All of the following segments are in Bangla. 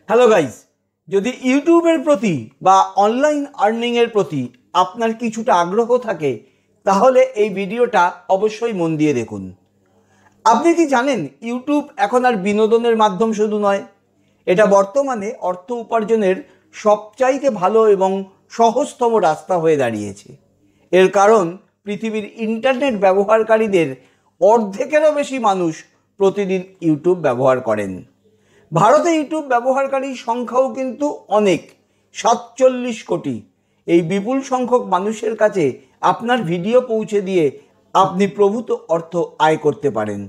হ্যালো গাইস, যদি ইউটিউবের প্রতি বা অনলাইন আর্নিংয়ের প্রতি আপনার কিছুটা আগ্রহ থাকে তাহলে এই ভিডিওটা অবশ্যই মন দিয়ে দেখুন। আপনি কি জানেন ইউটিউব এখন আর বিনোদনের মাধ্যম শুধু নয়, এটা বর্তমানে অর্থ উপার্জনের সবচাইতে ভালো এবং সহজতম রাস্তা হয়ে দাঁড়িয়েছে। এর কারণ পৃথিবীর ইন্টারনেট ব্যবহারকারীদের অর্ধেকেরও বেশি মানুষ প্রতিদিন ইউটিউব ব্যবহার করেন। ভারতে ইউটিউব ব্যবহারকারীর সংখ্যাও কিন্তু অনেক, 47 কোটি। এই বিপুল সংখ্যক মানুষের কাছে আপনার ভিডিও পৌঁছে দিয়ে আপনি প্রভূত অর্থ আয় করতে পারেন।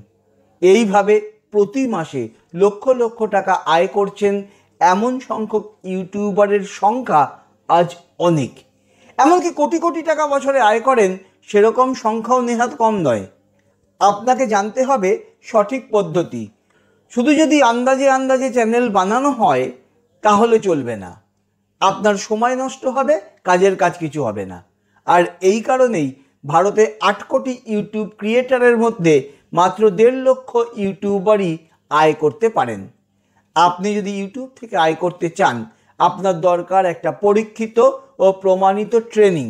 এইভাবে প্রতি মাসে লক্ষ লক্ষ টাকা আয় করছেন এমন সংখ্যক ইউটিউবারের সংখ্যা আজ অনেক। এমনকি কোটি কোটি টাকা বছরে আয় করেন সেরকম সংখ্যাও নেহাত কম নয়। আপনাকে জানতে হবে সঠিক পদ্ধতি। শুধু যদি আন্দাজে আন্দাজে চ্যানেল বানানো হয় তাহলে চলবে না, আপনার সময় নষ্ট হবে, কাজের কাজ কিছু হবে না। আর এই কারণেই ভারতে 8 কোটি ইউটিউব ক্রিয়েটারের মধ্যে মাত্র 1.5 লক্ষ ইউটিউবারই আয় করতে পারেন। আপনি যদি ইউটিউব থেকে আয় করতে চান, আপনার দরকার একটা পরীক্ষিত ও প্রমাণিত ট্রেনিং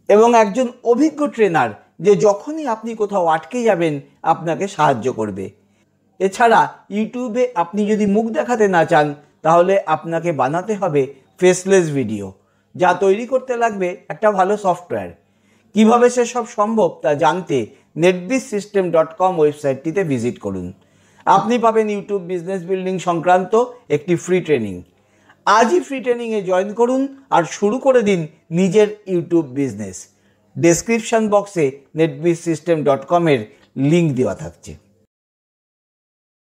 এবং একজন অভিজ্ঞ ট্রেনার যে যখনই আপনি কোথাও আটকে যাবেন আপনাকে সাহায্য করবে। এছাড়া ইউটিউবে আপনি যদি মুখ দেখাতে না চান তাহলে আপনাকে বানাতে হবে ফেসলেস ভিডিও, যা তৈরি করতে লাগবে একটা ভালো সফটওয়্যার। কিভাবে সেসব সম্ভব তা জানতে netbizsystem.com ওয়েবসাইটটিতে ভিজিট করুন। আপনি পাবেন ইউটিউব বিজনেস বিল্ডিং সংক্রান্ত একটি ফ্রি ট্রেনিং। আজই ফ্রি ট্রেনিংয়ে জয়েন করুন আর শুরু করে দিন নিজের ইউটিউব বিজনেস। ডেসক্রিপশন বক্সে netbizsystem.com এর লিঙ্ক দেওয়া থাকছে।